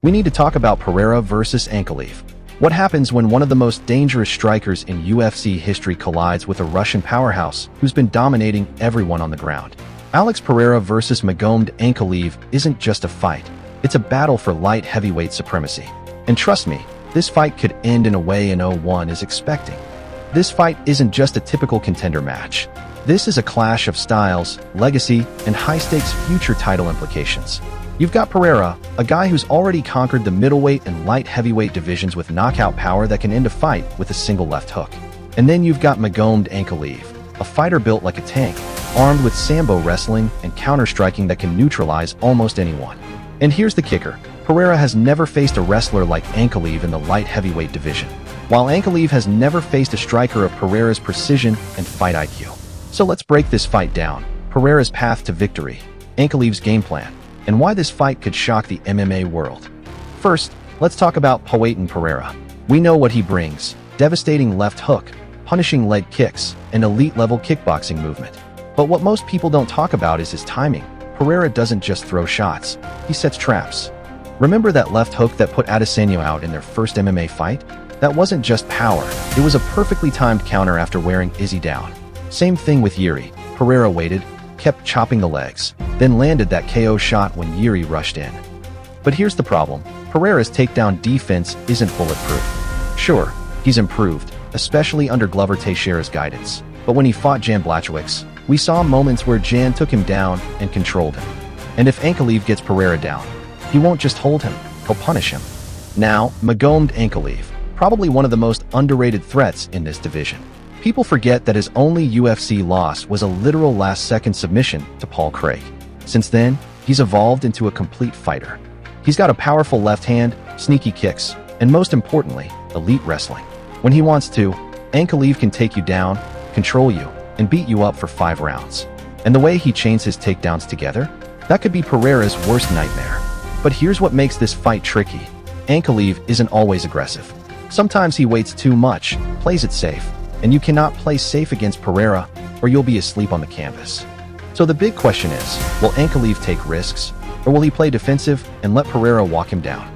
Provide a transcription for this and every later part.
we need to talk about Pereira versus Ankalaev. What happens when one of the most dangerous strikers in UFC history collides with a Russian powerhouse who's been dominating everyone on the ground? Alex Pereira versus Magomed Ankalaev isn't just a fight. It's a battle for light heavyweight supremacy. And trust me, this fight could end in a way no one is expecting. This fight isn't just a typical contender match. This is a clash of styles, legacy, and high-stakes future title implications. You've got Pereira, a guy who's already conquered the middleweight and light heavyweight divisions with knockout power that can end a fight with a single left hook. And then you've got Magomed Ankalaev, a fighter built like a tank, armed with sambo wrestling and counter-striking that can neutralize almost anyone. And here's the kicker. Pereira has never faced a wrestler like Ankalaev in the light heavyweight division, while Ankalaev has never faced a striker of Pereira's precision and fight IQ. So let's break this fight down. Pereira's path to victory, Ankalaev's game plan, and why this fight could shock the MMA world. First, let's talk about Pereira. We know what he brings: devastating left hook, punishing leg kicks, and elite-level kickboxing movement. But what most people don't talk about is his timing. Pereira doesn't just throw shots, he sets traps. Remember that left hook that put Adesanya out in their first MMA fight? That wasn't just power, it was a perfectly timed counter after wearing Izzy down. Same thing with Yuri. Pereira waited, kept chopping the legs, then landed that KO shot when Yuri rushed in. But here's the problem. Pereira's takedown defense isn't bulletproof. Sure, he's improved, especially under Glover Teixeira's guidance. But when he fought Jan Blachowicz, we saw moments where Jan took him down and controlled him. And if Ankalaev gets Pereira down, he won't just hold him, he'll punish him. Now, Magomed Ankalaev, probably one of the most underrated threats in this division. People forget that his only UFC loss was a literal last-second submission to Paul Craig. Since then, he's evolved into a complete fighter. He's got a powerful left hand, sneaky kicks, and most importantly, elite wrestling. When he wants to, Ankalaev can take you down, control you, and beat you up for 5 rounds. And the way he chains his takedowns together, that could be Pereira's worst nightmare. But here's what makes this fight tricky. Ankalaev isn't always aggressive. Sometimes he waits too much, plays it safe, and you cannot play safe against Pereira or you'll be asleep on the canvas. So the big question is, will Ankalaev take risks, or will he play defensive and let Pereira walk him down?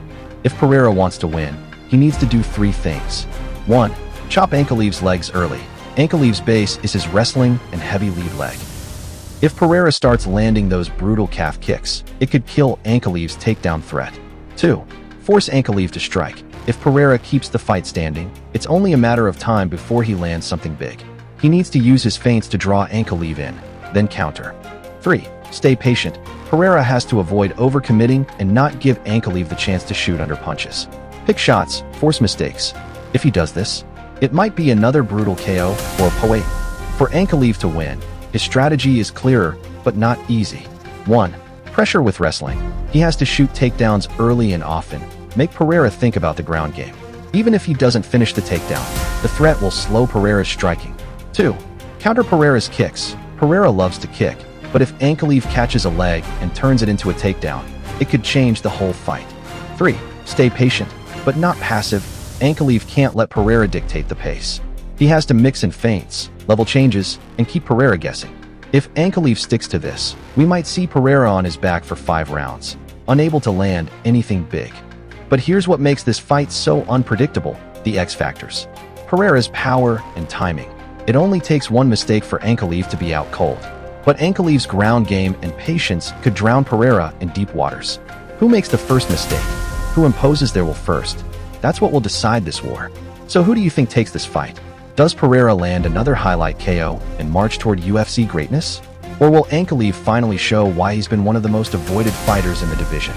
If Pereira wants to win, he needs to do 3 things. 1. Chop Ankalaev's legs early. Ankalaev's base is his wrestling and heavy lead leg. If Pereira starts landing those brutal calf kicks, it could kill Ankalaev's takedown threat. 2. Force Ankalaev to strike. If Pereira keeps the fight standing, it's only a matter of time before he lands something big. He needs to use his feints to draw Ankalaev in, then counter. 3. Stay patient. Pereira has to avoid overcommitting and not give Ankalaev the chance to shoot under punches. Pick shots, force mistakes. If he does this, it might be another brutal KO or a poet. For Ankalaev to win, his strategy is clearer, but not easy. 1. Pressure with wrestling. He has to shoot takedowns early and often. Make Pereira think about the ground game. Even if he doesn't finish the takedown, the threat will slow Pereira's striking. 2. Counter Pereira's kicks. Pereira loves to kick, but if Ankalaev catches a leg and turns it into a takedown, it could change the whole fight. 3. Stay patient, but not passive. Ankalaev can't let Pereira dictate the pace. He has to mix in feints, level changes, and keep Pereira guessing. If Ankalaev sticks to this, we might see Pereira on his back for 5 rounds, unable to land anything big. But here's what makes this fight so unpredictable: the X factors. Pereira's power and timing. It only takes one mistake for Ankalaev to be out cold. But Ankalaev's ground game and patience could drown Pereira in deep waters. Who makes the first mistake? Who imposes their will first? That's what will decide this war. So who do you think takes this fight? Does Pereira land another highlight KO and march toward UFC greatness? Or will Ankalaev finally show why he's been one of the most avoided fighters in the division?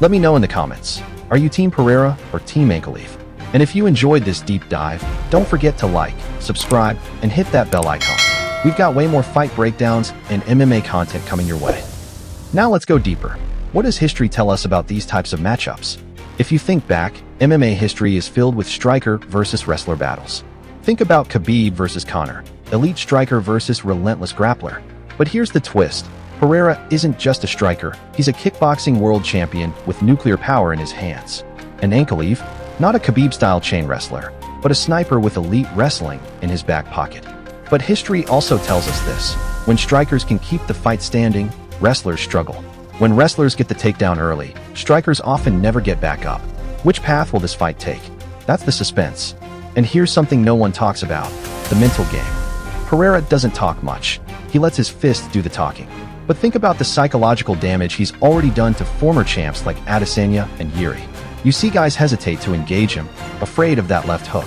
Let me know in the comments. Are you Team Pereira or Team Ankalaev? And if you enjoyed this deep dive, don't forget to like, subscribe, and hit that bell icon. We've got way more fight breakdowns and MMA content coming your way. Now let's go deeper. What does history tell us about these types of matchups? If you think back, MMA history is filled with striker versus wrestler battles. Think about Khabib versus Conor, elite striker versus relentless grappler. But here's the twist. Pereira isn't just a striker, he's a kickboxing world champion with nuclear power in his hands. And Ankalaev, not a Khabib-style chain wrestler, but a sniper with elite wrestling in his back pocket. But history also tells us this: when strikers can keep the fight standing, wrestlers struggle. When wrestlers get the takedown early, strikers often never get back up. Which path will this fight take? That's the suspense. And here's something no one talks about: the mental game. Pereira doesn't talk much. He lets his fists do the talking. But think about the psychological damage he's already done to former champs like Adesanya and Yuri. You see guys hesitate to engage him, afraid of that left hook.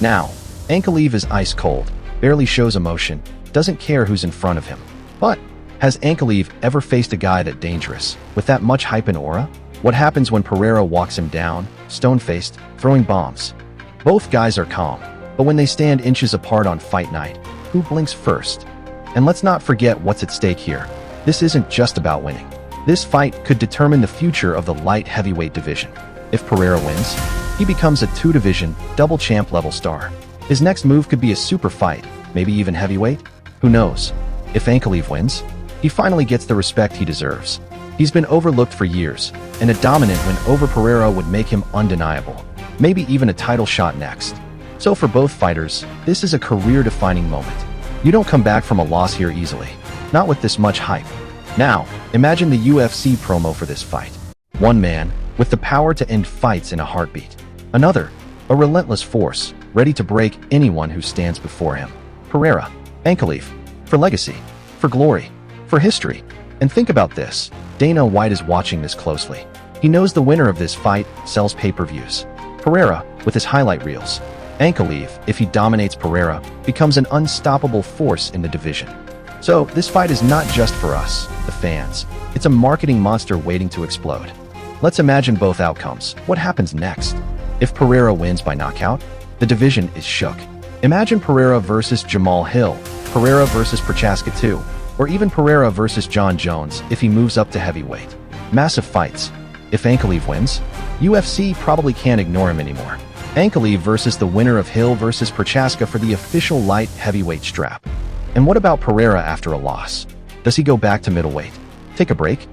Now, Ankalaev is ice cold, barely shows emotion, doesn't care who's in front of him. But has Ankalaev ever faced a guy that dangerous, with that much hype and aura? What happens when Pereira walks him down, stone-faced, throwing bombs? Both guys are calm, but when they stand inches apart on fight night, who blinks first? And let's not forget what's at stake here. This isn't just about winning. This fight could determine the future of the light heavyweight division. If Pereira wins, he becomes a two-division, double champ level star. His next move could be a super fight, maybe even heavyweight? Who knows? If Ankalaev wins, he finally gets the respect he deserves. He's been overlooked for years, and a dominant win over Pereira would make him undeniable. Maybe even a title shot next. So for both fighters, this is a career-defining moment. You don't come back from a loss here easily. Not with this much hype. Now, imagine the UFC promo for this fight. One man, with the power to end fights in a heartbeat. Another, a relentless force, ready to break anyone who stands before him. Pereira, Ankalaev, for legacy, for glory, for history. And think about this, Dana White is watching this closely. He knows the winner of this fight sells pay-per-views. Pereira, with his highlight reels. Ankalaev, if he dominates Pereira, becomes an unstoppable force in the division. So, this fight is not just for us, the fans. It's a marketing monster waiting to explode. Let's imagine both outcomes. What happens next? If Pereira wins by knockout, the division is shook. Imagine Pereira versus Jamal Hill, Pereira versus Prochaska 2, or even Pereira versus John Jones if he moves up to heavyweight. Massive fights. If Ankalaev wins, UFC probably can't ignore him anymore. Ankalaev versus the winner of Hill versus Prochaska for the official light heavyweight strap. And what about Pereira after a loss? Does he go back to middleweight, take a break,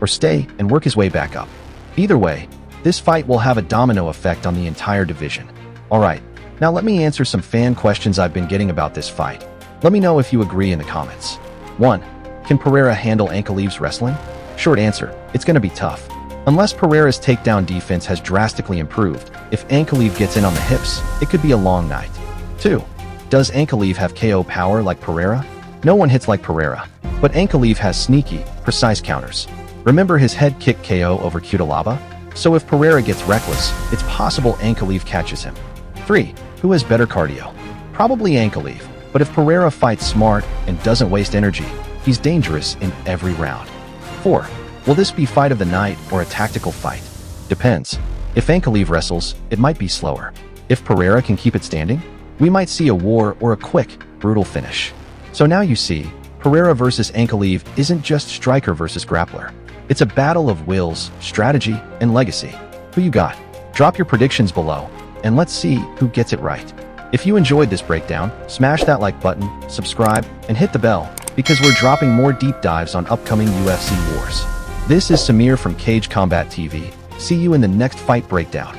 or stay and work his way back up? Either way, this fight will have a domino effect on the entire division. Alright, now let me answer some fan questions I've been getting about this fight. Let me know if you agree in the comments. 1. Can Pereira handle Ankalaev's wrestling? Short answer, it's gonna be tough. Unless Pereira's takedown defense has drastically improved, if Ankalaev gets in on the hips, it could be a long night. 2. Does Ankalaev have KO power like Pereira? No one hits like Pereira, but Ankalaev has sneaky, precise counters. Remember his head kick KO over Cutelaba? So if Pereira gets reckless, it's possible Ankalaev catches him. 3. Who has better cardio? Probably Ankalaev, but if Pereira fights smart and doesn't waste energy, he's dangerous in every round. 4. Will this be fight of the night or a tactical fight? Depends. If Ankalaev wrestles, it might be slower. If Pereira can keep it standing, we might see a war or a quick, brutal finish. So now you see, Pereira versus Ankalaev isn't just striker versus grappler. It's a battle of wills, strategy, and legacy. Who you got? Drop your predictions below, and let's see who gets it right. If you enjoyed this breakdown, smash that like button, subscribe, and hit the bell, because we're dropping more deep dives on upcoming UFC wars. This is Samir from Cage Combat TV. See you in the next fight breakdown.